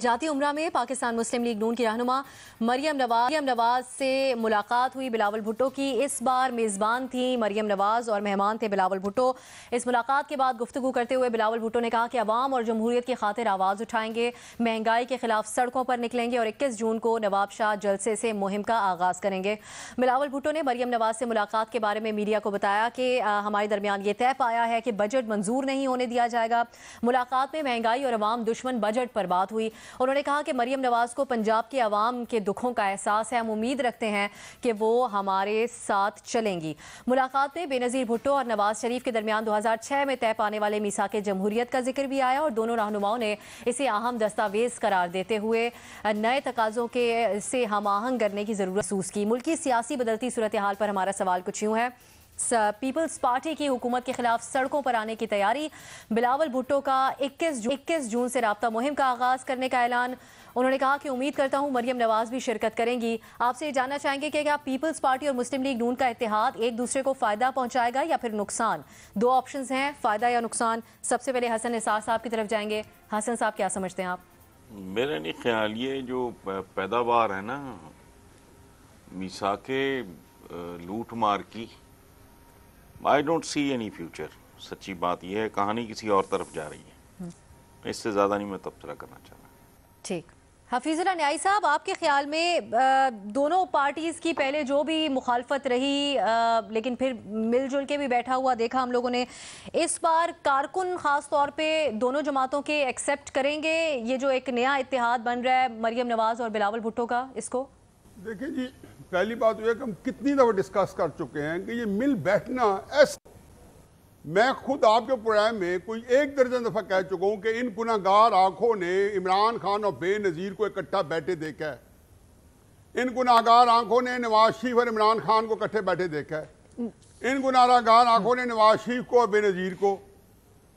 जाती उम्रा में पाकिस्तान मुस्लिम लीग नून की रहनुमा मरियम नवाज से मुलाकात हुई। बिलावल भुट्टो की इस बार मेज़बान थी मरियम नवाज और मेहमान थे बिलावल भुट्टो। इस मुलाकात के बाद गुफ्तगू करते हुए बिलावल भुट्टो ने कहा कि अवाम और जमहूरियत की खातिर आवाज़ उठाएंगे, महंगाई के खिलाफ सड़कों पर निकलेंगे और 21 जून को नवाब शाह जलसे से मुहिम का आगाज़ करेंगे। बिलावल भुट्टो ने मरियम नवाज से मुलाकात के बारे में मीडिया को बताया कि हमारे दरमियान ये तय पाया है कि बजट मंजूर नहीं होने दिया जाएगा। मुलाकात में महंगाई और अवाम दुश्मन बजट पर बात हुई। उन्होंने कहा कि मरियम नवाज को पंजाब के अवाम के दुखों का एहसास है, हम उम्मीद रखते हैं कि वो हमारे साथ चलेंगी। मुलाकात में बेनज़ीर भुट्टो और नवाज शरीफ के दरमियान 2006 में तय पाने वाले मीसाक जमहूरियत का जिक्र भी आया और दोनों रहनुमाओं ने इसे अहम दस्तावेज करार देते हुए नए तकाज़ों के से हम आहंग करने की ज़रूरत महसूस की। मुल्की सियासी बदलती सूरत हाल पर हमारा सवाल कुछ यूँ है, पीपल्स पार्टी की हुकूमत के खिलाफ सड़कों पर आने की तैयारी। बिलावल भुट्टो का 21 जून से राब्ता मुहिम का आगाज करने का ऐलान। उन्होंने कहा कि उम्मीद करता हूं मरियम नवाज भी शिरकत करेंगी। आपसे ये जानना चाहेंगे कि क्या पीपल्स पार्टी और मुस्लिम लीग नून का इत्तेहाद एक दूसरे को फायदा पहुंचाएगा या फिर नुकसान? दो ऑप्शंस हैं, फायदा या नुकसान। सबसे पहले हसन निसार साहब की तरफ जाएंगे। हसन साहब, क्या समझते हैं आप? मेरा नहीं ख्याल, ये जो पैदावार है ना मीसाके लूट मार की, I don't see any future. सच्ची बात यह है, कहानी किसी और तरफ जा रही है। इससे ज़्यादा नहीं मैं तबसरा करना चाह रहा। ठीक, हफीजुल्लाह न्याई साहब, आपके ख्याल में दोनों पार्टीज़ की पहले जो भी मुखालफत रही लेकिन फिर मिलजुल के भी बैठा हुआ देखा हम लोगों ने, इस बार कारकुन ख़ास तौर पे दोनों जमातों के एक्सेप्ट करेंगे ये जो एक नया इत्तेहाद बन रहा है मरियम नवाज और बिलावल भुट्टो का? इसको देखिए जी, पहली बात यह है कि हम कितनी दफ़ा डिस्कस कर चुके हैं कि ये मिल बैठना ऐसा, मैं खुद आपके प्रोग्राम में कोई एक दर्जन दफ़ा कह चुका हूँ कि इन गुनाहगार आंखों ने इमरान खान और बेनज़ीर को इकट्ठा बैठे देखा है। इन गुनाहगार आंखों ने नवाज शरीफ और इमरान खान को इकट्ठे बैठे देखा है। इन गुनाहगार आंखों ने नवाज शरीफ को और बेनज़ीर को,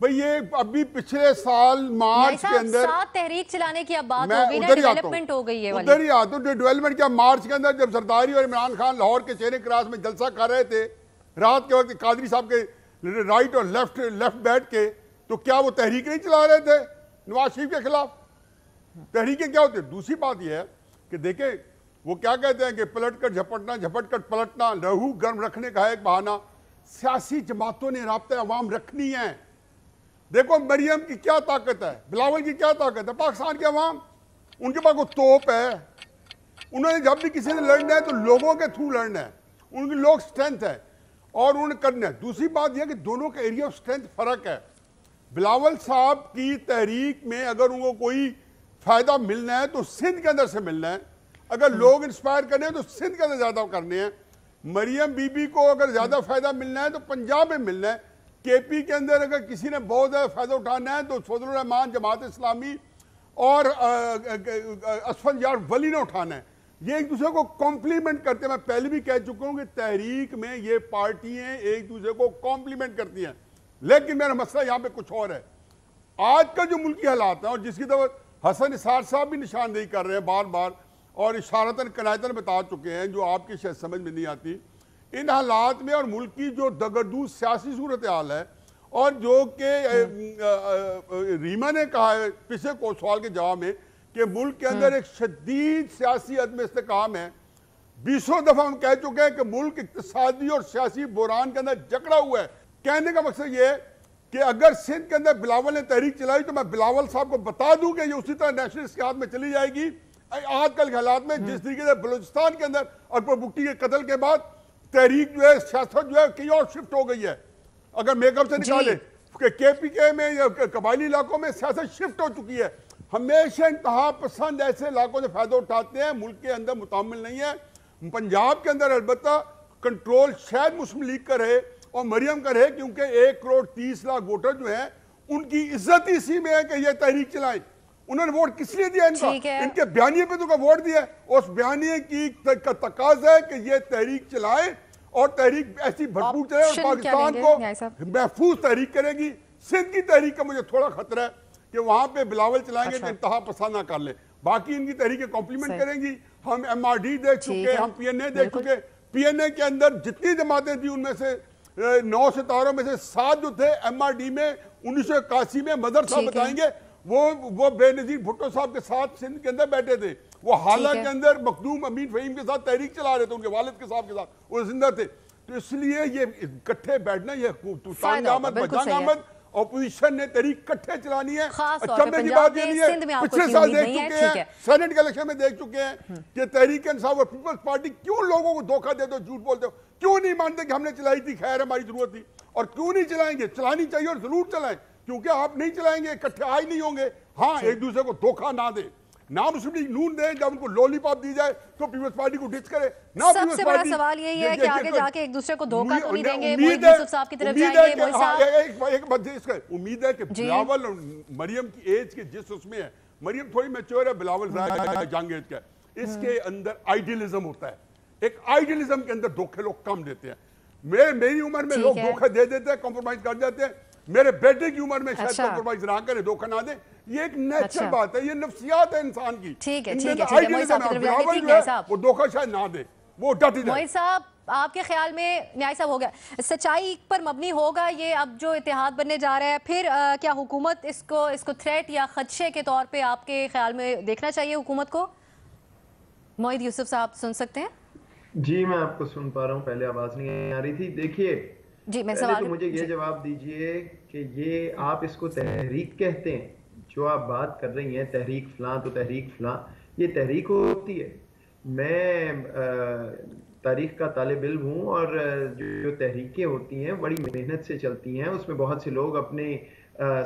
भाई ये अभी पिछले साल मार्च के अंदर तहरीक चलाने की अब बात हो गई ना, डेवलपमेंट हो गई है वाली। उधर ही आता हूँ डेवलपमेंट क्या, मार्च के अंदर जब जरदारी और इमरान खान लाहौर के चेहरे क्रास में जलसा कर रहे थे रात के वक्त कादरी साहब के राइट और लेफ्ट बैठ के, तो क्या वो तहरीक नहीं चला रहे थे नवाज शरीफ के खिलाफ? तहरीकें क्या होती है? दूसरी बात यह है कि देखें वो क्या कहते हैं कि पलट कर झपटना, झपट कर पलटना, लहू गर्म रखने का है एक बहाना। सियासी जमातों ने राब्ता अवाम रखनी है। देखो मरियम की क्या ताकत है, बिलावल की क्या ताकत है, पाकिस्तान के अवाम, उनके पास कोई तोप है। उन्होंने जब भी किसी ने लड़ना है तो लोगों के थ्रू लड़ना है, उनकी लोग स्ट्रेंथ है और उन्हें करना है। दूसरी बात यह कि दोनों का एरिया ऑफ स्ट्रेंथ फर्क है। बिलावल साहब की तहरीक में अगर उनको कोई फायदा मिलना है तो सिंध के अंदर से मिलना है, अगर लोग इंस्पायर करने हैं तो सिंध के अंदर ज्यादा करने हैं। मरियम बीबी को अगर ज्यादा फायदा मिलना है तो पंजाब में मिलना है। केपी के अंदर अगर किसी ने बहुत ज्यादा फायदा उठाना है तो फजलुर रहमान, जमात इस्लामी और असफल यार वली ने उठाना है। ये एक दूसरे को कॉम्प्लीमेंट करते हैं। मैं पहले भी कह चुका हूं कि तहरीक में ये पार्टियां एक दूसरे को कॉम्प्लीमेंट करती हैं, लेकिन मेरा मसला यहां पे कुछ और है। आज का जो मुल्की हालात है और जिसकी तरफ हसन निसार साहब भी निशानदेही कर रहे हैं बार बार और इशारतन कनायतन बता चुके हैं, जो आपकी शायद समझ में नहीं आती, इन हालात में और मुल्क की जो दगरदूर सियासी सूरत हाल है और जो कि रीमा ने कहा है पिछले को सवाल के जवाब में कि मुल्क के अंदर एक शदीद सियासी अदम इस्तेकाम है। 20 दफा हम कह चुके हैं कि मुल्क इक्तिसादी और सियासी बुरान के अंदर जकड़ा हुआ है। कहने का मकसद ये है कि अगर सिंध के अंदर बिलावल ने तहरीक चलाई तो मैं बिलावल साहब को बता दूं कि ये उसी तरह नेशनलिस्ट के हाथ में चली जाएगी। आजकल के हालात में जिस तरीके से बलूचिस्तान के अंदर अकबर बुट्टी के कत्ल के बाद तहरीक जो है, सियासत जो है कहीं और शिफ्ट हो गई है। अगर मेकअप से निकाले केपीके में या कबायली इलाकों में सियासत शिफ्ट हो चुकी है। हमेशा इंतहा पसंद ऐसे इलाकों से फायदा उठाते हैं, मुल्क के अंदर मुतामिल नहीं है। पंजाब के अंदर अलबत्ता कंट्रोल शायद मुस्लिम लीग का रहे और मरियम का रहे, क्योंकि 1,30,00,000 वोटर जो हैं उनकी इज्जत इसी में है कि ये तहरीक चलाएं। उन्होंने वोट किस लिए दिया? इनके बयानिए पे तो वोट दिया। उस बयानिए की तकाजा है कि ये तहरीक चलाए और तहरीक ऐसी भरपूर चले और पाकिस्तान को महफूज तहरीक करेगी। सिंध की तहरीक का मुझे थोड़ा खतरा है कि वहां पे बिलावल चलाएंगे तो इंतहा पसंद ना कर ले। बाकी इनकी तहरीकें कॉम्प्लीमेंट करेंगी। हम MRD देख चुके, हम PNA देख चुके। PNA के अंदर जितनी जमातें थी उनमें से 9 सितारों में से 7 जो थे MRD में 1981 में मदरसा बताएंगे وہ بے نظیر بھٹو صاحب کے ساتھ سندھ کے اندر بیٹھے تھے، وہ حالہ کے اندر مخدوم امین فہیم کے ساتھ تحریک چلا رہے تھے، ان کے والد کے صاحب کے ساتھ وہ زندہ تھے. تو اس لیے یہ اکٹھے بیٹھنا یہ تانگ آمد بجانگ آمد، اپوزیشن نے تحریک کٹھے چلانی ہے. اچھا کی بات یہ نہیں ہے، پچھلے سال دیکھ چکے ہیں، سینٹ کے الیکشن میں دیکھ چکے ہیں کہ تحریک انصاف اور پیپلز پارٹی کیوں لوگوں کو دھوکہ دیتے ہو، جھوٹ بولتے ہو، کیوں نہیں مانتے کہ ہم نے چلائی تھی، خیر ہماری ضرورت تھی، اور کیوں نہیں چلائیں گے؟ چلانی چاہیے اور ضرور چلائیں، کیونکہ آپ نہیں چلائیں گے اکٹھے آئی نہیں ہوں گے. ہاں ایک دوسرے کو دھوکہ نہ دیں، نہ مسلم لیگ نون دیں، جب ان کو لولی پاپ دی جائے تو پیپلز پارٹی کو ڈچ کرے. سب سے بڑا سوال یہی ہے کہ آگے جا کے ایک دوسرے کو دھوکہ تو نہیں دیں گے. محیط یوسف صاحب کی طرف جائیں گے. ایک بات اس کا امید ہے کہ بلاول اور مریم کی ایج کے جس اس میں ہے، مریم تھوڑی میچور ہے، بلاول جنگ ایج کا ہے، اس کے اندر آئیڈیلزم ہوتا ہے. ایک آئیڈیلزم کے اندر دھوکے لوگ کم دیتے ہیں. میری عمر میں لوگ دھوکہ دے دیتے ہیں، کمپرومائز کر جاتے ہیں. میرے بیٹے کی عمر میں شاید کمپرومائز نہ کرے، دھوکہ نہ دیں. یہ ایک نیچرل بات ہے، یہ نفسیات ہے انسان کی. ٹھیک ہے وہ دھوکہ شاید نہ دے، وہ ڈٹ جائے. محیط صاحب آپ کے خیال میں نیائی صاحب ہو گیا، سچائی پر مبنی ہوگا یہ اب جو اتحاد بننے جا رہا ہے، پھر کیا حکومت اس کو تھریٹ یا خدشے کے طور پہ آپ کے خیال میں دیکھنا چاہیے حکومت کو؟ محیط یوسف صاحب سن سکتے ہیں؟ جی میں آپ کو سن پا رہا ہوں، پہلے آواز نہیں آ رہی تھی. دیکھیے پہلے تو مجھے یہ جواب دیجئے کہ یہ آپ اس کو تحریک کہتے ہیں جو آپ بات کر رہی ہیں، تحریک فلاں تو تحریک فلاں، یہ تحریک ہوتی ہے؟ میں تاریخ کا طالب علم ہوں، اور جو تحریکیں ہوتی ہیں بڑی محنت سے چلتی ہیں، اس میں بہت سے لوگ اپنے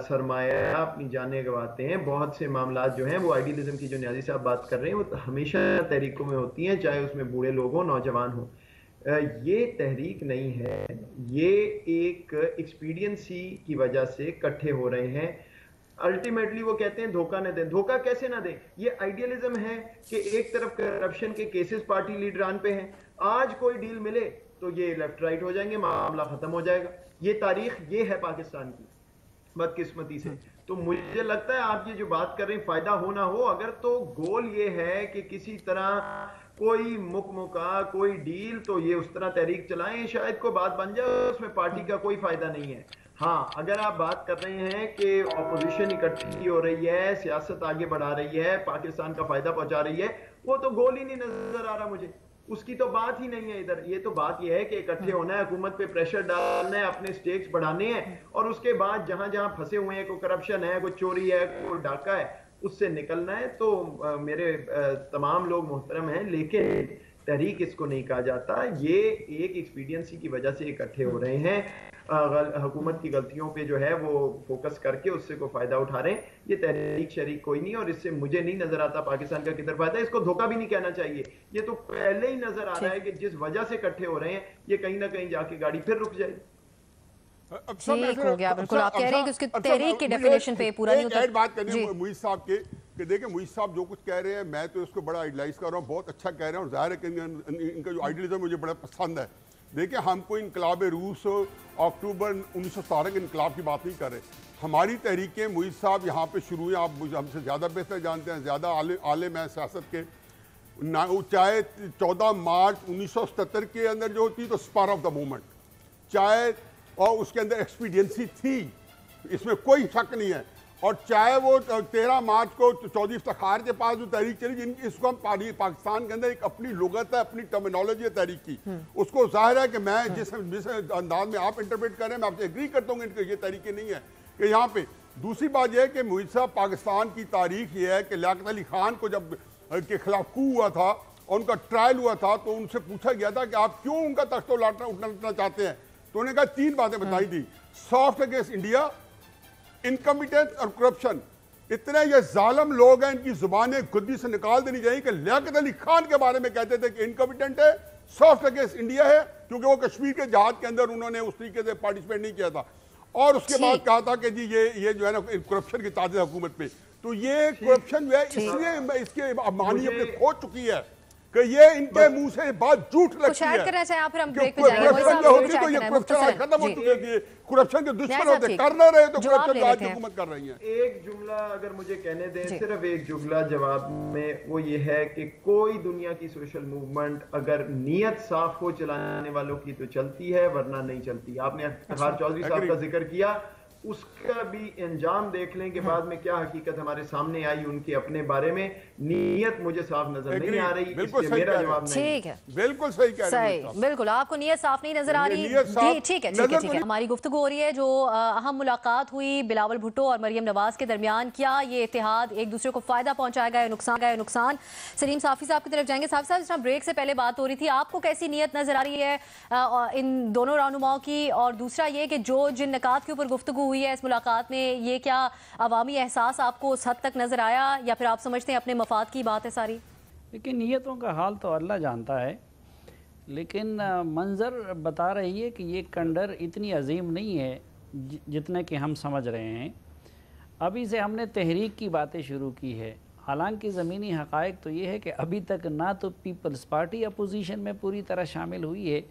سرمایہ اپنی جانیں گواتے ہیں. بہت سے معاملات جو ہیں وہ آئیڈیلزم کی جو نیازی صاحب بات کر رہے ہیں وہ ہمیشہ تحریکوں میں ہوتی ہیں، چاہے اس میں بوڑھے لوگ ہوں نوجوان ہوں. یہ تحریک نہیں ہے، یہ ایک ایکسپیڈینسی کی وجہ سے کٹھے ہو رہے ہیں. الٹیمیٹلی وہ کہتے ہیں دھوکہ نہ دیں. دھوکہ کیسے نہ دیں؟ یہ آئیڈیلزم ہے کہ ایک طرف کرپشن کے کیسز پارٹی لیڈران پہ ہیں، آج کوئی ڈیل ملے تو یہ لیفٹ رائٹ ہو جائیں گے، معاملہ ختم ہو جائے گا. یہ تاریخ یہ ہے پاکستان کی بدقسمتی سے. تو مجھے لگتا ہے آپ یہ جو بات کر رہے ہیں فائدہ ہو نہ ہو، اگر تو گول یہ ہے کہ کسی طرح کوئی مکمکا کوئی ڈیل، تو یہ اس طرح تحریک چلائیں، شاید کوئی بات بن جائے، اس میں پارٹی کا کوئی فائدہ نہیں ہے. ہاں اگر آپ بات کر رہے ہیں کہ اپوزیشن اکٹھی ہو رہی ہے، سیاست آگے بڑھا رہی ہے، پاکستان کا فائدہ پہنچا رہی ہے، وہ تو گول ہی نہیں نظر آ رہا مجھے، اس کی تو بات ہی نہیں ہے ادھر. یہ تو بات یہ ہے کہ اکٹھے ہونا ہے، حکومت پہ پریشر ڈالنا ہے، اپنے سٹیکس بڑھانے ہیں، اور اس کے بعد جہاں جہاں پھنسے ہوئے ہیں، کوئی کرپشن ہے، کوئی چوری ہے، کوئی ڈاکہ ہے، اس سے نکلنا ہے. تو میرے تمام لوگ محترم ہیں، لیکن تحریک اس کو نہیں کہا جاتا. یہ ایک ایکسپیڈینسی کی وجہ سے اکٹھے ہو رہے ہیں، حکومت کی غلطیوں پہ جو ہے وہ فوکس کر کے اس سے کوئی فائدہ اٹھا رہے ہیں. یہ تحریک شریک کوئی نہیں، اور اس سے مجھے نہیں نظر آتا پاکستان کا کدھر فائدہ ہے. اس کو دھوکہ بھی نہیں کہنا چاہیے، یہ تو پہلے ہی نظر آ رہا ہے کہ جس وجہ سے اکٹھے ہو رہے ہیں یہ کہیں نہ کہیں جا کے گاڑی پھر رک جائے. ٹھیک ہو گیا، بالکل آپ کہہ رہے ہیں کہ اس کی تحریک کی ڈیفینیشن پہ پورا نہیں ہوتا. ایک بات کرنی ہے محیط صاحب کے کہ دیکھیں محیط صاحب جو کچھ کہہ رہے ہیں میں تو اس کو بڑا آئیڈیلائز کر رہا ہوں، بہت اچھا کہہ رہے ہیں، اور ظاہر ہے کہ ان کا جو آئیڈیلزم مجھے بڑا پسند ہے. دیکھیں ہم کوئی انقلاب روس اکتوبر 1917 کے انقلاب کی بات نہیں کر رہے. ہماری تحریکیں محیط صاحب یہاں پہ شروع ہیں، آپ ہم سے زیادہ بہتر جانتے ہیں، زیادہ عالم ہیں سیاست کے. چاہے 14 مارچ 1977 کے اندر جو ہوتی تو اسپار آف دا مومنٹ، چاہے اور اس کے اندر ایکسپیڈینسی تھی، اس میں کوئی شک نہیں ہے، اور چاہے وہ 13 مارچ کو چودھری افتخار کے پاس جو تحریک چلی، اس کو ہم پاکستان کے اندر ایک اپنی لغت ہے، اپنی ٹرمینالوجی ہے تحریک کی، اس کو ظاہر ہے کہ میں جس انداز میں آپ انٹرپریٹ کر رہے ہیں میں آپ سے ایگری کرتا ہوں کہ یہ تحریکیں نہیں ہے کہ یہاں پہ. دوسری بات یہ ہے کہ محیط صاحب پاکستان کی تاریخ یہ ہے کہ لیاقت علی خان کو جب کے خلاف کو ہوا تھا اور ان کا ٹرائل ہوا تھا تو ان سے پوچھا گیا تھا کہ آپ کیوں ان کا تخت اٹھنا چاہتے ہیں، تو انہوں نے کہا 3 باتیں بتائی تھی: سافٹ اگینسٹ انڈیا، انکمپیٹنس اور کرپشن. اتنے یہ ظالم لوگ ہیں، ان کی زبانیں گدی سے نکال دینی چاہیے کہ لیاقت علی خان کے بارے میں کہتے تھے کہ انکمپیٹنٹ ہے، سافٹ اگینسٹ انڈیا ہے، کیونکہ وہ کشمیر کے جہاد کے اندر انہوں نے اس طریقے سے پارٹیسپیٹ نہیں کیا تھا، اور اس کے بعد کہا تھا کہ جی یہ جو ہے نا کرپشن کی تاج حکومت پہ. تو یہ کرپشن جو ہے اس لیے اس کے معنی اپنے کھو چکی ہے کہ یہ ان کے منہ سے بات جھوٹ لگتی ہے. کرنا چاہیں آپ پھر ہم بریک پہ جائیں گے. ختم ہو چکے تھے، کرپشن کے دشمن ہوتے کر نہ رہے تو کرپشن آج حکومت کر رہی ہیں. ایک جملہ اگر مجھے کہنے دیں، صرف ایک جملہ جواب میں، وہ یہ ہے کہ کوئی دنیا کی سوشل موومنٹ اگر نیت صاف ہو چلانے والوں کی تو چلتی ہے، ورنہ نہیں چلتی. آپ نے افتخار چودھری صاحب کا ذکر کیا، उसका भी अंजाम देख लें कि बाद में क्या हकीकत हमारे सामने आई उनके अपने बारे में। नीयत मुझे साफ नजर नहीं आ रही, इसलिए मेरा जवाब नहीं। ठीक है, बिल्कुल सही कह रहे हैं, सही, बिल्कुल आपको नीयत साफ नहीं नजर आ रही। ठीक है, ठीक है, ठीक है। हमारी गुफ्तगू हो रही है जो अहम मुलाकात हुई बिलावल भुट्टो और मरियम नवाज के दरमियान, क्या ये इत्तेहाद एक दूसरे को फायदा पहुंचाएगा या नुकसान? सलीम साफी साहब की तरफ जाएंगे। साफी साहब, इस तरह ब्रेक से पहले बात हो रही थी, आपको कैसी नीयत नजर आ रही है इन दोनों रहनुमाओं की? और दूसरा ये कि जो जिन निकात के ऊपर गुफ्तगू हुई है इस मुलाकात में, ये क्या अवामी एहसास आपको उस हद तक नजर आया या फिर आप समझते हैं अपने मफाद की बात है सारी? लेकिन नीयतों का हाल तो अल्लाह जानता है, लेकिन मंजर बता रही है कि ये कंडर इतनी अजीम नहीं है जितने कि हम समझ रहे हैं। अभी से हमने तहरीक की बातें शुरू की है, हालांकि ज़मीनी हक़ाइक़ तो ये है कि अभी तक ना तो पीपल्स पार्टी अपोजिशन में पूरी तरह शामिल हुई है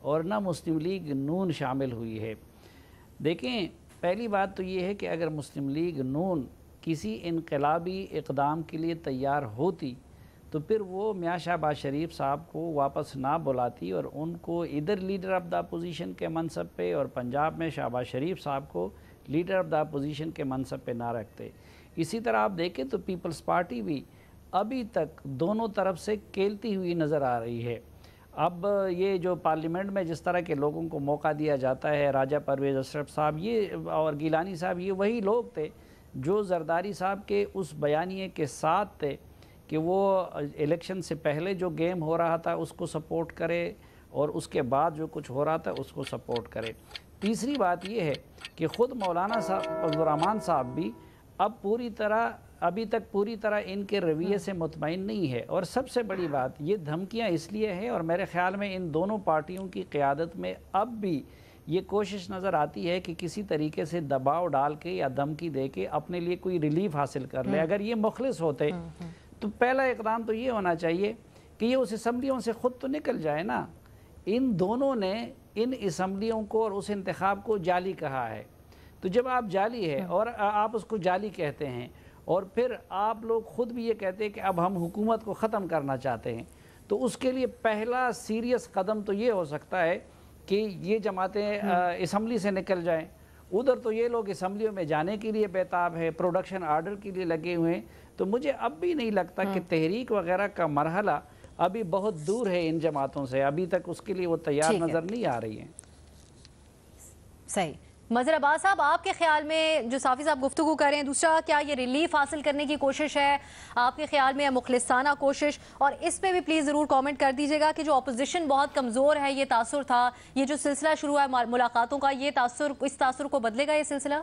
और ना मुस्लिम लीग नून शामिल हुई है। देखें, पहली बात तो ये है कि अगर मुस्लिम लीग नून किसी इनकलाबी इक़दाम के लिए तैयार होती तो फिर वो मियां शहबाज शरीफ साहब को वापस ना बुलाती और उनको इधर लीडर ऑफ़ द अपोजिशन के मनसब पे और पंजाब में शहबाज शरीफ साहब को लीडर ऑफ़ द अपोजिशन के मनसब पे ना रखते। इसी तरह आप देखें तो पीपल्स पार्टी भी अभी तक दोनों तरफ से केलती हुई नज़र आ रही है। अब ये जो पार्लियामेंट में जिस तरह के लोगों को मौका दिया जाता है, राजा परवेज़ अशरफ साहब ये और गिलानी साहब, ये वही लोग थे जो जरदारी साहब के उस बयानिए के साथ थे कि वो इलेक्शन से पहले जो गेम हो रहा था उसको सपोर्ट करे और उसके बाद जो कुछ हो रहा था उसको सपोर्ट करे। तीसरी बात ये है कि ख़ुद मौलाना साहब अब्दुर्रहमान साहब भी अब अभी तक पूरी तरह इनके रवैये से मुतमईन नहीं है। और सबसे बड़ी बात, ये धमकियां इसलिए हैं और मेरे ख़्याल में इन दोनों पार्टियों की क़यादत में अब भी ये कोशिश नज़र आती है कि किसी तरीके से दबाव डाल के या धमकी दे के अपने लिए कोई रिलीफ हासिल कर ले। अगर ये मुखलिस होते तो पहला इक़दाम तो ये होना चाहिए कि ये उस असम्बलियों से ख़ुद तो निकल जाए ना। इन दोनों ने इन असम्बलियों को और उस इंतखाब को जाली कहा है, तो जब आप जाली है और आप उसको जाली कहते हैं और फिर आप लोग ख़ुद भी ये कहते हैं कि अब हम हुकूमत को ख़त्म करना चाहते हैं, तो उसके लिए पहला सीरियस कदम तो ये हो सकता है कि ये जमातें असम्बली से निकल जाएं। उधर तो ये लोग असम्बलियों में जाने के लिए बेताब है, प्रोडक्शन आर्डर के लिए लगे हुए हैं। तो मुझे अब भी नहीं लगता कि तहरीक वगैरह का मरहला अभी बहुत दूर है इन जमातों से, अभी तक उसके लिए वो तैयार नज़र नहीं आ रही है। सही। मज़हर अब्बास साहब, आपके ख्याल में जो साफ़ी साहब गुफ्तगू कर रहे हैं, दूसरा क्या ये रिलीफ हासिल करने की कोशिश है आपके ख्याल में या मुखलिसाना कोशिश? और इस पे भी प्लीज़ ज़रूर कमेंट कर दीजिएगा कि जो अपोजिशन बहुत कमज़ोर है, ये तासुर था, ये जो सिलसिला शुरू हुआ है मुलाकातों का, ये तासुर, इस तासुर को बदलेगा ये सिलसिला?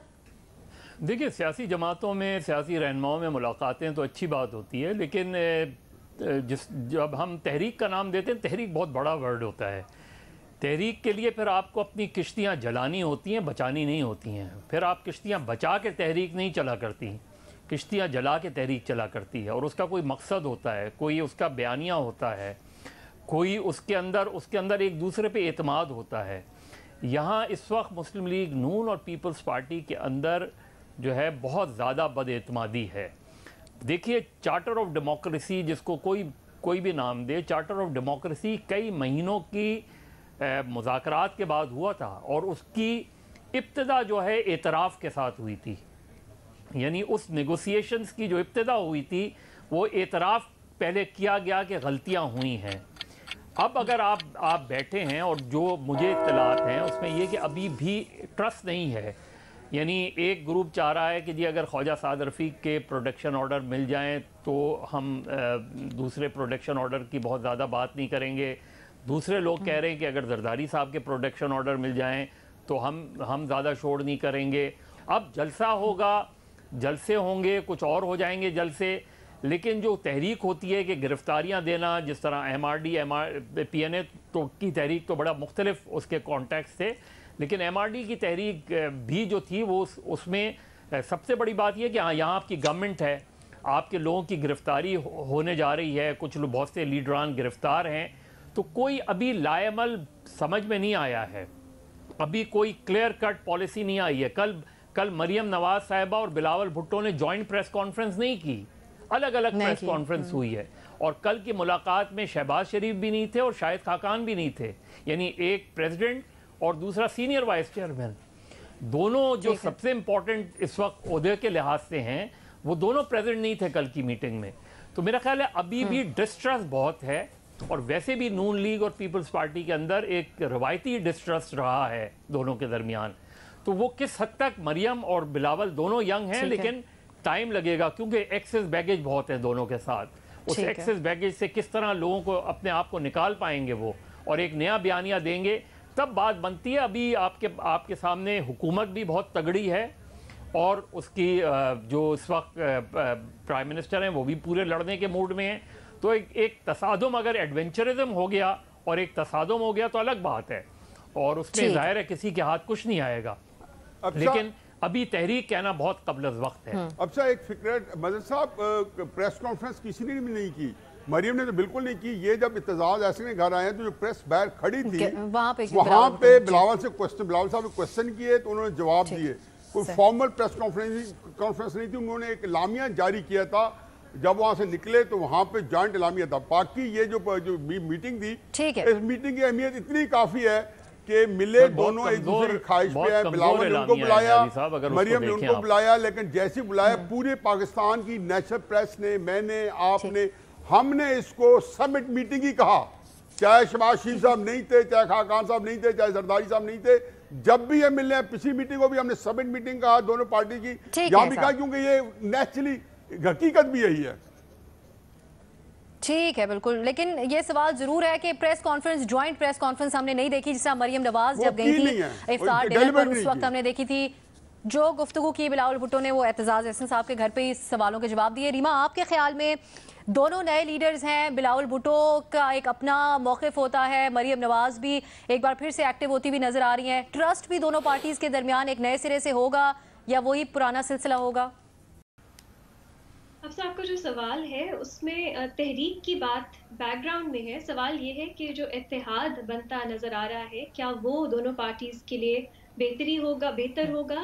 देखिए, सियासी जमातों में, सियासी रहनुमाओं में मुलाकातें तो अच्छी बात होती है, लेकिन जब हम तहरीक का नाम देते हैं, तहरीक बहुत बड़ा वर्ड होता है। तहरीक के लिए फिर आपको अपनी किश्तियाँ जलानी होती हैं, बचानी नहीं होती हैं। फिर आप किश्तियाँ बचा के तहरीक नहीं चला करती, किश्तियाँ जला के तहरीक चला करती है। और उसका कोई मकसद होता है, कोई उसका बयानिया होता है, कोई उसके अंदर एक दूसरे पे एतमाद होता है। यहाँ इस वक्त मुस्लिम लीग नून और पीपल्स पार्टी के अंदर जो है बहुत ज़्यादा बदएतमादी है। देखिए, चार्टर ऑफ डेमोक्रेसी जिसको कोई भी नाम दे, चार्टर ऑफ डेमोक्रेसी कई महीनों की मुज़ाकरात के बाद हुआ था और उसकी इब्तिदा जो है एतराफ़ के साथ हुई थी। यानी उस नेगोशिएशंस की जो इब्तिदा हुई थी वो एतराफ़ पहले किया गया कि गलतियां हुई हैं। अब अगर आप बैठे हैं और जो मुझे इत्तलात हैं उसमें ये कि अभी भी ट्रस्ट नहीं है। यानी एक ग्रुप चाह रहा है कि जी अगर ख्वाजा साद रफ़ीक के प्रोडक्शन ऑर्डर मिल जाएं तो हम दूसरे प्रोडक्शन ऑर्डर की बहुत ज़्यादा बात नहीं करेंगे। दूसरे लोग कह रहे हैं कि अगर जरदारी साहब के प्रोडक्शन ऑर्डर मिल जाएं तो हम ज़्यादा शोर नहीं करेंगे। अब जलसा होगा, जलसे होंगे, कुछ और हो जाएंगे जलसे, लेकिन जो तहरीक होती है कि गिरफ्तारियां देना, जिस तरह MRD PNA तो की तहरीक तो बड़ा मुख्तलिफ उसके कॉन्टेक्स्ट थे, लेकिन MRD की तहरीक भी जो थी वो उसमें सबसे बड़ी बात यह कि हाँ, यहाँ आपकी गवर्नमेंट है, आपके लोगों की गिरफ्तारी होने जा रही है, कुछ बहुत से लीडरान गिरफ्तार हैं, तो कोई अभी लाएमल समझ में नहीं आया है, अभी कोई क्लियर कट पॉलिसी नहीं आई है। कल मरियम नवाज साहिबा और बिलावल भुट्टो ने जॉइंट प्रेस कॉन्फ्रेंस नहीं की, अलग अलग प्रेस कॉन्फ्रेंस हुई है। और कल की मुलाकात में शहबाज शरीफ भी नहीं थे और शाहिद खाकान भी नहीं थे, यानी एक प्रेसिडेंट और दूसरा सीनियर वाइस चेयरमैन। दोनों जो सबसे इंपॉर्टेंट इस वक्त ओहदे के लिहाज से हैं वो दोनों प्रेजेंट नहीं थे कल की मीटिंग में। तो मेरा ख्याल है अभी भी डिस्ट्रस्ट बहुत है, और वैसे भी नून लीग और पीपल्स पार्टी के अंदर एक रवायती डिस्ट्रस्ट रहा है दोनों के दरमियान। तो वो किस हद तक, मरियम और बिलावल दोनों यंग हैं लेकिन टाइम लगेगा क्योंकि एक्सेस बैगेज बहुत है दोनों के साथ। उस एक्सेस बैगेज से किस तरह लोगों को अपने आप को निकाल पाएंगे वो, और एक नया बयानिया देंगे, तब बात बनती है। अभी आपके सामने हुकूमत भी बहुत तगड़ी है, और उसकी जो इस वक्त प्राइम मिनिस्टर हैं वो भी पूरे लड़ने के मूड में हैं। तो एक तसादुम अगर एडवेंचरिज्म हो गया और एक तसादुम हो गया तो अलग बात है, और उसमें जाहिर है किसी के हाथ कुछ नहीं आएगा। लेकिन अभी तहरीक कहना बहुत कबल वक्त है। अच्छा, एक फिक्र मदद साहब, प्रेस कॉन्फ्रेंस किसी ने भी नहीं की, मरियम ने तो बिल्कुल नहीं की। ये जब इत्तेजाज ऐसे ने घर आए हैं तो जो प्रेस बाहर खड़ी थी वहाँ पे बिलावल साहब ने क्वेश्चन किए तो उन्होंने जवाब दिए। कोई फॉर्मल प्रेस कॉन्फ्रेंस नहीं थी, उन्होंने एक लामिया जारी किया था। जब वहां से निकले तो वहां पे जॉइंट लामिया था। बाकी ये जो मीटिंग थी, इस मीटिंग की अहमियत इतनी काफी है कि मिले दोनों एक दूसरे की ख्वाहिश पे है। बिलावल ने उनको बुलाया, मरियम ने उनको बुलाया, लेकिन जैसे बुलाया पूरे पाकिस्तान की नेशनल प्रेस ने, मैंने, आपने, हमने इसको समिट मीटिंग ही कहा। चाहे शहबाज शरीफ साहब नहीं थे, चाहे खान साहब नहीं थे, चाहे जरदारी साहब नहीं थे, जब भी ये मिलने, पिछली मीटिंग को भी हमने समिट मीटिंग कहा दोनों पार्टी की, यहां भी कहा, क्योंकि ये नेचुरली हकीकत भी यही है। ठीक है, बिल्कुल। लेकिन ये सवाल जरूर है कि press conference, joint press conference हमने नहीं देखी, जिससे मरियम नवाज जब गई थी इफ्तार डिनर पर, उस वक्त हमने देखी थी। जो गुफ्तगू की बिलावल भुट्टो ने, वो एतजाज अहसन साहब के घर पे इस सवालों के जवाब दिए। रीमा, आपके ख्याल में दोनों नए लीडर्स हैं, बिलावल भुट्टो का एक अपना मौक़िफ़ होता है, मरियम नवाज भी एक बार फिर से एक्टिव होती हुई नजर आ रही हैं, ट्रस्ट भी दोनों पार्टीज के दरमियान एक नए सिरे से होगा या वही पुराना सिलसिला होगा? अब आपका जो सवाल है उसमें तहरीक की बात बैकग्राउंड में है। सवाल ये है कि जो इत्तेहाद बनता नजर आ रहा है, क्या वो दोनों पार्टीज के लिए बेहतर होगा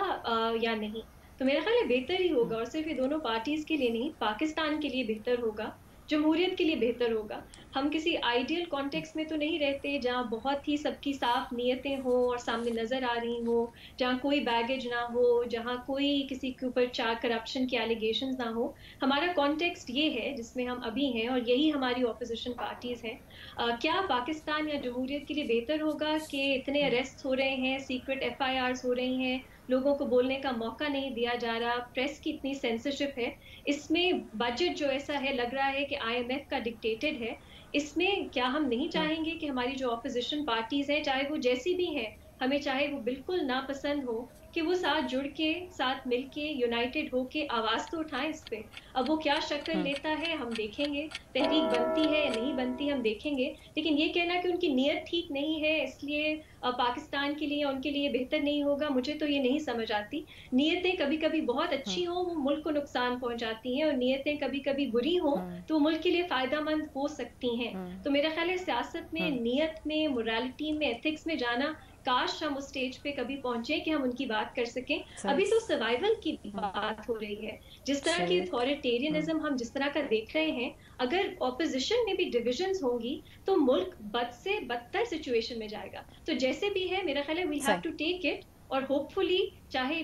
या नहीं? तो मेरा ख्याल है बेहतर ही होगा, और सिर्फ ये दोनों पार्टीज के लिए नहीं, पाकिस्तान के लिए बेहतर होगा, जमहूरियत के लिए बेहतर होगा। हम किसी आइडियल कॉन्टेक्स्ट में तो नहीं रहते जहाँ बहुत ही सबकी साफ नीयतें हो और सामने नजर आ रही हो, जहाँ कोई बैगेज ना हो, जहाँ कोई किसी के ऊपर करप्शन के एलिगेशंस ना हो। हमारा कॉन्टेक्स्ट ये है जिसमें हम अभी हैं, और यही हमारी ऑपोजिशन पार्टीज हैं। क्या पाकिस्तान या जमहूरियत के लिए बेहतर होगा कि इतने अरेस्ट हो रहे हैं, सीक्रेट FIRs हो रही हैं, लोगों को बोलने का मौका नहीं दिया जा रहा, प्रेस की इतनी सेंसरशिप है, इसमें बजट जो ऐसा है लग रहा है कि IMF का डिक्टेटेड है, इसमें क्या हम नहीं चाहेंगे कि हमारी जो ऑपोजिशन पार्टीज हैं, चाहे वो जैसी भी हैं, हमें चाहे वो बिल्कुल नापसंद हो, कि वो साथ जुड़ के, साथ मिलके, यूनाइटेड हो के आवाज तो उठाएं इस पे। अब वो क्या शक्ल लेता है हम देखेंगे, तहरीक बनती है या नहीं बनती हम देखेंगे, लेकिन ये कहना कि उनकी नीयत ठीक नहीं है इसलिए पाकिस्तान के लिए उनके लिए बेहतर नहीं होगा, मुझे तो ये नहीं समझ आती। नीयतें कभी कभी बहुत अच्छी हों वो मुल्क को नुकसान पहुंचाती हैं, और नीयतें कभी कभी बुरी हों तो मुल्क के लिए फायदेमंद हो सकती हैं। तो मेरा ख्याल है सियासत में नीयत में, मोरालिटी में, एथिक्स में जाना, काश हम उस स्टेज पे कभी पहुंचे कि हम उनकी बात कर सकें। अभी तो सर्वाइवल की बात हो रही है, जिस तरह की अथॉरिटेरियनिज्म हम जिस तरह का देख रहे हैं, अगर ऑपोजिशन में भी डिविजन्स होंगी तो मुल्क बद से बदतर सिचुएशन में जाएगा। तो जैसे भी है, मेरा ख्याल है we have to take it, और होपफुली, चाहे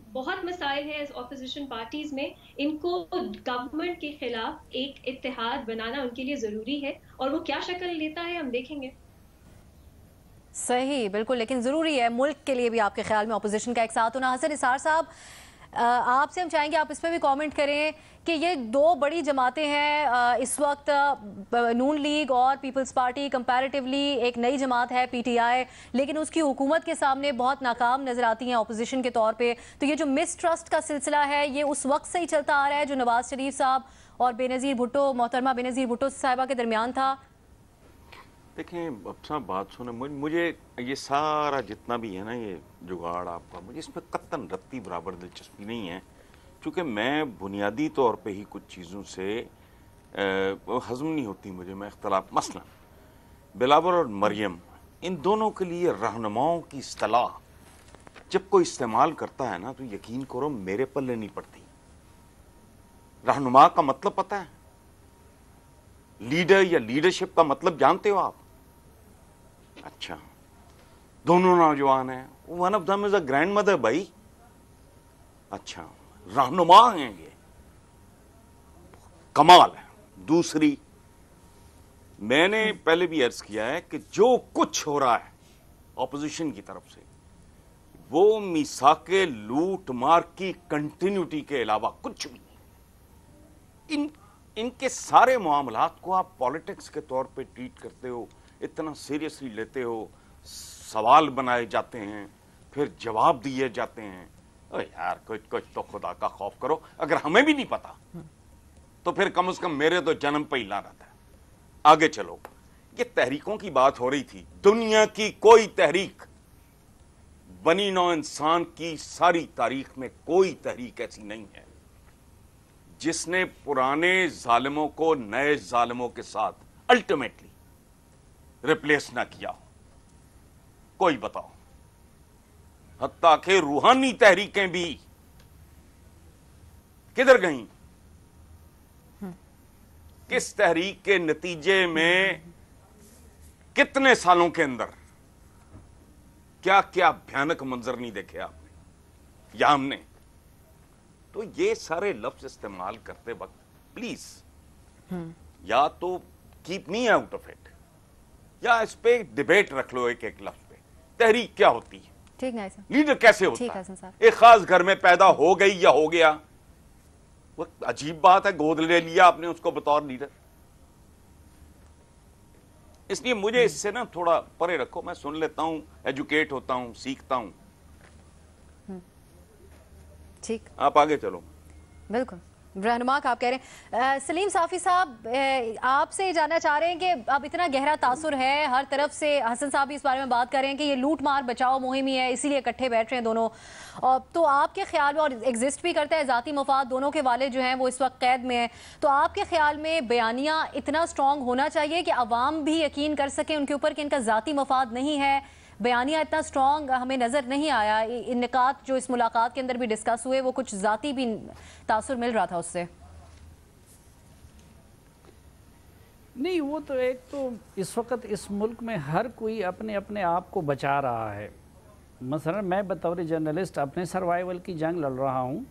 बहुत मसाइल हैं ऑपोजिशन पार्टीज में, इनको गवर्नमेंट के खिलाफ एक इत्तेहाद बनाना उनके लिए जरूरी है, और वो क्या शक्ल लेता है हम देखेंगे। सही, बिल्कुल, लेकिन ज़रूरी है मुल्क के लिए भी आपके ख्याल में अपोजिशन का एक साथ होना। हसन निसार साहब, आपसे हम चाहेंगे आप इस पर भी कमेंट करें कि ये दो बड़ी जमातें हैं इस वक्त, नून लीग और पीपल्स पार्टी कंपैरेटिवली एक नई जमात है PTI, लेकिन उसकी हुकूमत के सामने बहुत नाकाम नजर आती हैं अपोजिशन के तौर पे। तो ये जो मिसट्रस्ट का सिलसिला है ये उस वक्त से ही चलता आ रहा है जो नवाज शरीफ साहब और बेनज़ीर भुट्टो, मोहतरमा बेनज़ीर भुट्टो साहिबा के दरमियान था। देखें, अब साहब बात सुने, मुझे ये सारा जितना भी है ना ये जुगाड़ आपका, मुझे इसमें कत्तन रत्ती बराबर दिलचस्पी नहीं है, क्योंकि मैं बुनियादी तौर पे ही कुछ चीज़ों से हज़म नहीं होती मुझे मैं इख्तलाफ। मसलन बिलावल और मरियम, इन दोनों के लिए रहनुमाओं की इस्तिलाह जब कोई इस्तेमाल करता है ना तो यकीन करो मेरे पल्ले नहीं पड़ती। रहनुमा का मतलब पता है? लीडर या लीडरशिप का मतलब जानते हो आप? अच्छा, दोनों नौजवान हैं, one of them is a grand mother भाई। अच्छा, रहनुमा हैं ये, कमाल है। दूसरी, मैंने पहले भी अर्ज किया है कि जो कुछ हो रहा है ऑपोजिशन की तरफ से, वो मिसाके लूट मार की कंटिन्यूटी के अलावा कुछ भी नहीं। इनके सारे मामलात को आप पॉलिटिक्स के तौर पे ट्रीट करते हो, इतना सीरियसली लेते हो, सवाल बनाए जाते हैं, फिर जवाब दिए जाते हैं। ओ यार, कुछ तो खुदा का खौफ करो। अगर हमें भी नहीं पता तो फिर कम से कम मेरे तो जन्म पे ही लानत है। आगे चलो, ये तहरीकों की बात हो रही थी। दुनिया की कोई तहरीक, बनी नौ इंसान की सारी तारीख में कोई तहरीक ऐसी नहीं है जिसने पुराने जालिमों को नए जालिमों के साथ अल्टीमेटली रिप्लेस ना किया हो। कोई बताओ। हत्ता के रूहानी तहरीकें भी किधर गईं? किस तहरीक के नतीजे में कितने सालों के अंदर क्या क्या भयानक मंजर नहीं देखे आपने या हमने? तो ये सारे लफ्ज इस्तेमाल करते वक्त प्लीज या तो keep me out of it, या इस पे डिबेट रख लो एक एक लफ्ज पे। तहरीक क्या होती है, ठीक है, लीडर कैसे होता है, एक खास घर में पैदा हो गई या हो गया, वो अजीब बात है, गोद ले लिया आपने उसको बतौर लीडर। इसलिए मुझे इससे ना थोड़ा परे रखो। मैं सुन लेता हूं, एजुकेट होता हूं, सीखता हूं। ठीक, आप आगे चलो। बिल्कुल रहनुमा आप कह रहे हैं। सलीम साफी साहब, आपसे जानना चाह रहे हैं कि अब इतना गहरा तासुर है हर तरफ से, हसन साहब भी इस बारे में बात कर रहे हैं कि ये लूट मार बचाओ मुहिम ही है, इसीलिए इकट्ठे बैठ रहे हैं दोनों। और तो आपके ख्याल में, और एग्जिस्ट भी करता है, ज़ाती मफाद दोनों के वाले जो हैं वो इस वक्त कैद में हैं, तो आपके ख्याल में बयानिया इतना स्ट्रॉन्ग होना चाहिए कि अवाम भी यकीन कर सकें उनके ऊपर कि इनका ज़ाती मफाद नहीं है? बयानिया इतना स्ट्रॉन्ग हमें नज़र नहीं आया। इन निकात जो इस मुलाकात के अंदर भी डिस्कस हुए वो कुछ ज़ाती भी तासुर मिल रहा था उससे। नहीं, वो तो एक तो इस वक्त इस मुल्क में हर कोई अपने अपने आप को बचा रहा है। मसलन मैं बतौर जर्नलिस्ट अपने सर्वाइवल की जंग लड़ रहा हूँ,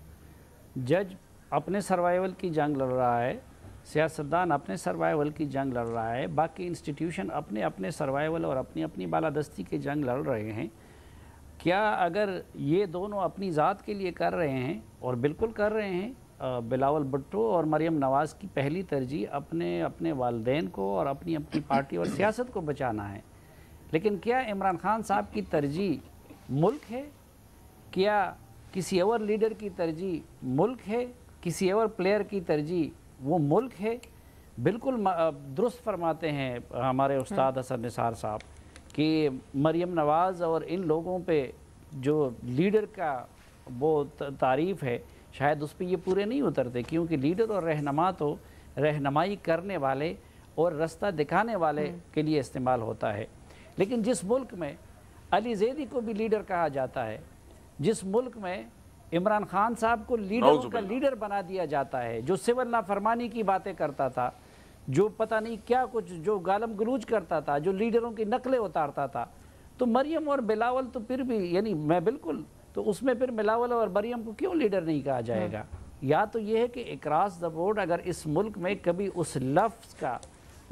जज अपने सर्वाइवल की जंग लड़ रहा है, सियासतदान अपने सर्वाइवल की जंग लड़ रहा है, बाकी इंस्टीट्यूशन अपने अपने सर्वाइवल और अपनी अपनी बालादस्ती की जंग लड़ रहे हैं। क्या अगर ये दोनों अपनी ज़ात के लिए कर रहे हैं, और बिल्कुल कर रहे हैं, बिलावल भुट्टो और मरियम नवाज़ की पहली तरजीह अपने अपने वालिदैन को और अपनी अपनी पार्टी और सियासत को बचाना है, लेकिन क्या इमरान खान साहब की तरजीह मुल्क है? क्या किसी और लीडर की तरजीह मुल्क है? किसी और प्लेयर की तरजीह वो मुल्क है? बिल्कुल दुरुस्त फरमाते हैं हमारे उस्ताद हसन निसार साहब कि मरियम नवाज़ और इन लोगों पे जो लीडर का वो तारीफ़ है, शायद उस पर ये पूरे नहीं उतरते, क्योंकि लीडर और रहनुमा तो रहनुमाई करने वाले और रास्ता दिखाने वाले के लिए इस्तेमाल होता है। लेकिन जिस मुल्क में अली ज़ैदी को भी लीडर कहा जाता है, जिस मुल्क में इमरान खान साहब को लीडरों का लीडर बना दिया जाता है, जो सिविल नाफरमानी की बातें करता था, जो पता नहीं क्या कुछ, जो गालम गलूज करता था, जो लीडरों की नकलें उतारता था, तो मरियम और बिलावल तो फिर भी, यानी मैं बिल्कुल, तो उसमें फिर बिलावल और मरियम को क्यों लीडर नहीं कहा जाएगा? या तो ये है कि अक्रॉस द बोर्ड अगर इस मुल्क में कभी उस लफ्ज़ का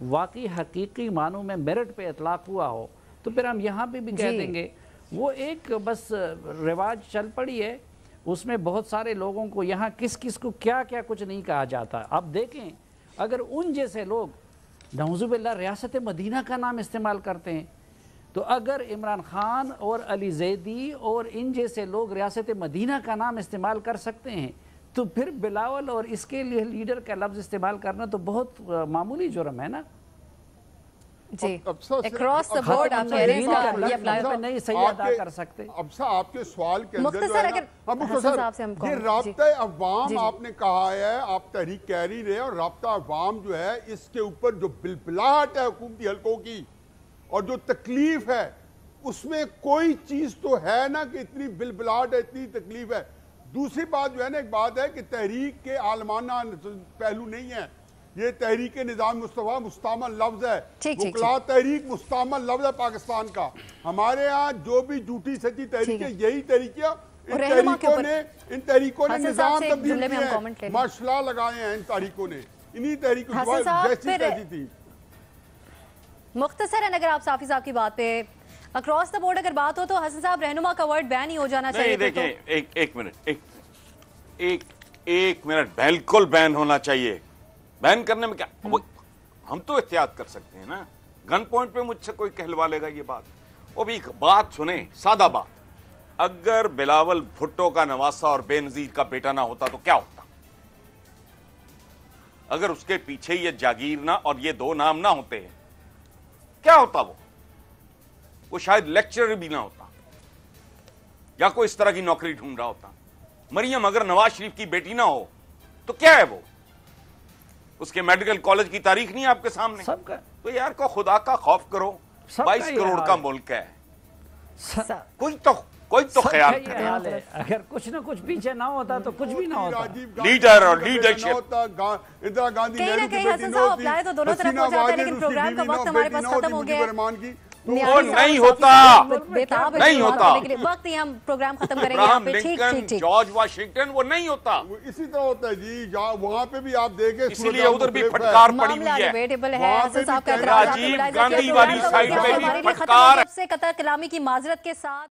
वाकई हकीकी मानों में मेरिट पे इतलाक़ हुआ हो, तो फिर हम यहाँ पे भी कह देंगे वो एक बस रिवाज चल पड़ी है, उसमें बहुत सारे लोगों को यहाँ किस किस को क्या क्या कुछ नहीं कहा जाता। अब देखें, अगर उन जैसे लोग नऊज़ुबिल्लाह रियासत मदीना का नाम इस्तेमाल करते हैं, तो अगर इमरान खान और अली ज़ैदी और इन जैसे लोग रियासत मदीना का नाम इस्तेमाल कर सकते हैं, तो फिर बिलावल और इसके लिए लीडर का लफ्ज़ इस्तेमाल करना तो बहुत मामूली जुर्म है ना जी। अक्रॉस द बोर्ड आप कह रहे हैं ये अप्लाई पे नहीं सही अदा कर सकते। अब सा आपके सवाल के अंदर मुख्तसर ये राब्ता अवाम आपने कहा है, आप तहरीक कह रही रहे, और राब्ता अवाम जो है इसके ऊपर जो बिलबिलाहट है हुकूमती हलकों की और जो तकलीफ है, उसमें कोई चीज तो है ना कि इतनी बिलबिलाहट है, इतनी तकलीफ है। दूसरी बात जो है ना, एक बात है कि तहरीक के आलमाना पहलू नहीं है, یہ تحریک نظام مصطفیٰ مستعمل لفظ ہے. ٹھیک ٹھیک وکلا تحریک مستعمل لفظ ہے پاکستان کا. ہمارے ہاں جو بھی جھوٹی سچی تحریک ہے یہی تحریکیں ان تحریکوں نے نظام تبدیل کیا ہے, مارشل لا لگائے ہیں ان تحریکوں نے. انہی تحریکوں جیسی کیسی تھی. مختصراً اگر آپ صافی صاحب کی بات پہ اکراس دا بورڈ اگر بات ہو تو حسن صاحب رہنما کا ورڈ بین ہی ہو جانا چاہیے. دیکھیں ایک منٹ بالکل بین ہونا چاہیے. بین کرنے میں کیا, ہم تو احتیاط کر سکتے ہیں نا. گن پوائنٹ پہ مجھ سے کوئی کہلوا لے گا یہ بات. وہ بھی بات سنیں, سادہ بات. اگر بلاول بھٹو کا نواسہ اور بے نظیر کا بیٹا نہ ہوتا تو کیا ہوتا؟ اگر اس کے پیچھے یہ جاگیر نہ اور یہ دو نام نہ ہوتے کیا ہوتا؟ وہ شاید لیکچرر بھی نہ ہوتا یا کوئی اس طرح کی نوکری ڈھونڈ رہا ہوتا. مریم اگر نواز شریف کی بیٹی نہ ہو تو کیا ہے وہ؟ اس کے میڈیکل کالج کی تاریخ نہیں آپ کے سامنے؟ سب کا. تو یار کو خدا کا خوف کرو. 22 کروڑ کا ملک ہے. کوئی تو خیال کرے. اگر کچھ نہ کچھ پیچھے نہ ہوتا تو کچھ بھی نہ ہوتا. لیڈر اور لیڈرشپ اندرا گاندھی کہیں نہ کہیں حسن صاحب اپلائے تو دونوں طرف ہو جاتا ہے, لیکن پروگرام کا وقت ہمارے پاس ختم ہو گیا ہے. وہ نہیں ہوتا, نہیں ہوتا. وقت ہی ہم پروگرام ختم کریں گے. ابراہم لنکن, جارج واشنگٹن, وہ نہیں ہوتا. اسی طرح ہوتا ہے جی. وہاں پہ بھی آپ دیکھیں اسی لیے ادھر بھی پھٹکار پڑی ہوئی ہے. راجیو گاندھی والی سائڈ پہ بھی پھٹکار. سے قطع کلامی کی معذرت کے ساتھ